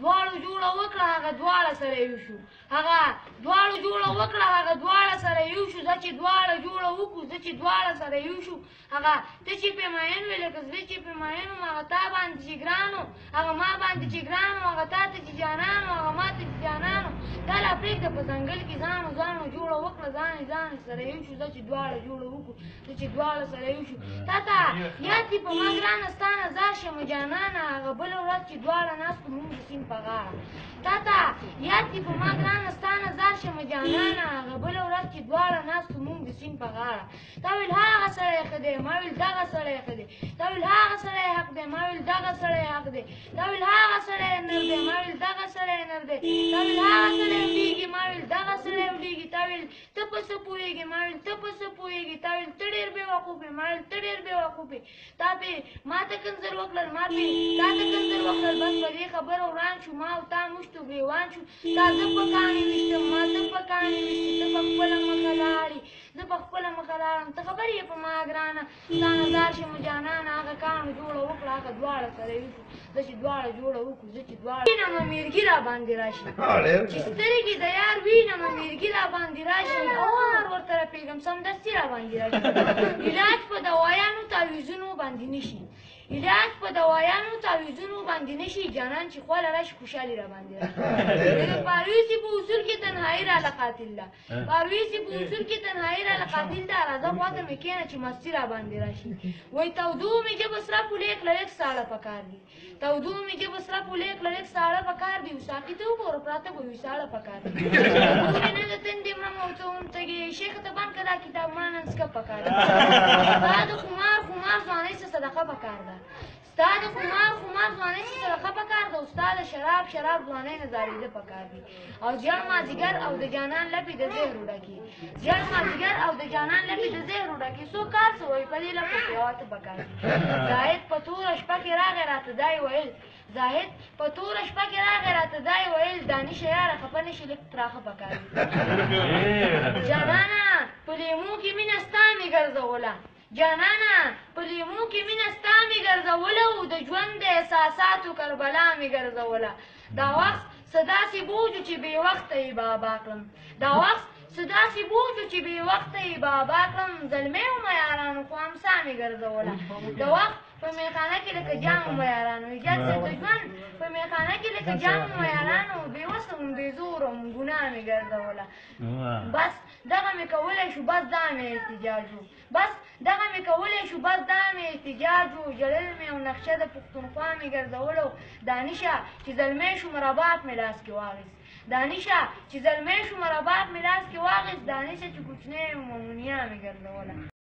دواړو جوړه وکړه هغه دواړه سره یو شو هغه دواړو جوړه وکړه هغه دواړه سره یو شو زه چې دواړه جوړه وکړو زه چې دواړه سره یو شو هغه ته چې پې مین وې لکه زه چې پې مین وم هغه تا باندې چې ګران و هغه ما باندې چې ګران و هغه تا ته چې جانان و هغه ما ته چې جانان و دا لا پرېږده په ځنګل کې ځانو جوړه وکړه ځان سره یو شو زه چې دواړه جوړه وکړو زه چې دواړه سره یو شو تا ته یاد دي په ما ګرانه ستا نظر شمه جانانه هغه بله ورځ چې دواړه ناستو مونږ د سیند په غاړه تا ته یاد دي په ما ګرانه ستا نظر شمه جانانه هغه بله ورځ چې دواړه ناستو مونږ د سیند په غاړه تا ویل هغه سړی ښه دی ما ویل دغه سړی ښه دی تا ویل هغه سړی حق دی ما ویل دغه سړی حق دی تا ویل هغه سړی نر دی ما ویل دغه سړی نر دی تا ویل هغه سړی ولیږي ما ویل دغه سړی ولیږي تا ویل ته په څه پوهېږې ما ویل ته په څه پوهېږې تا ویل ته ډېر بېوقوف یې ما ویل ته ډېر بېوقوف یې تا پې ما ته کنځل وکړل ما پې تا ته کنځل وکړل بس په دې خبره وران شو ما او تا مشتو ګرېوان شو تا زه په کاڼي ویشتم ما ته په کاڼي ویشتې ته په خپله مخه لاړې زه په خپله مخه لاړم ته خبر یې په ما ګرانه ستا نظر شمه جانانه هغه کاڼو جوړه وکړه هغه دواړه سره یو شو زه چې دواړه جوړه وکړو زه چې دواړه وینمه مېرګي را باندې راشي چې سترګې د یار وینمه مېرګي را باندې راشي او هر ورته رپېږم سمدستي را باندې راشي علاج په دوایانو تعویضونو باندې نشي علاج په دوایانو تعویضونو باندې نشي جانان چې خواله راشي خوشحالي را باندې راشي پارویسي په اصول کې تنهایي راله قاتل ده پارویسي په اصول کې تنهایي راله قاتل ده راځه خواته مې کښېنه چې مستي را باندې راشي وایي تودو مې ژبه سره پولې کړه لږ ساړه پکار دي تودو مې ژبه سره پولې کړه لږ ساړه پکار دي ساقي ته وګوره پراته به وي ساړه پکار دي تودو مې نه د تندې مرم او ته هم تږې شیخ ته بند کړه دا کتاب ما نن څکه پکار دي ستا د خمار ځوانۍ څه صدقه پکار ده ستا د خمار ځوانۍ څه صدقه پکار ده او ستا د شراب ځوانۍ نه زارېده پکار دي او ژړ مازدیګر او د جانان لپې د زهرو ډکې ژړ مازدیګر او د جانان لپې د زهرو ډکې څوک کار څه وایي په دې لپو کې واته پکار دي زاهد په توره شپه کې راغی راته دا یې ویل زاهد په توره شپه کې راغی راته دا یې ویل دانشه یاره خفه نه شي لږ تراخه پکار دي جانانه په لیمو کې مینه ستا مې ګرځوله جانانه په لیمو کې مینه ستا مې ګرځوله او د ژوند د احساساتو کربلا مې ګرځوله دا وخت څه داسې بوجو چې بې وخته یې بابا کړم دا وخت څه داسې بوجو چې بې وخته یې بابا کړم زلمۍ ومه یارانو خو امسا مې ګرځوله د وخت په میخانه کې لکه جام ومه یارانو ایجاد صاحب د ژوند په میخانه کې لکه جام ومه یارانو بې وسه وم بې زوره وم ګناه مې ګرځوله بس دغه مې کولی شو بس دا مې احتجاج و بس دغه مې کولی شو بس دا مې احتجاج و ژړل مې او نقشه د پښتونخوا مې ګرځولو دانشه چې زلمی شوم رباب مې لاس کې واخیست دانشه چې زلمی شوم رباب مې لاس کې واخیست دانشه چې کوچنی وم او نونیا مې ګرځوله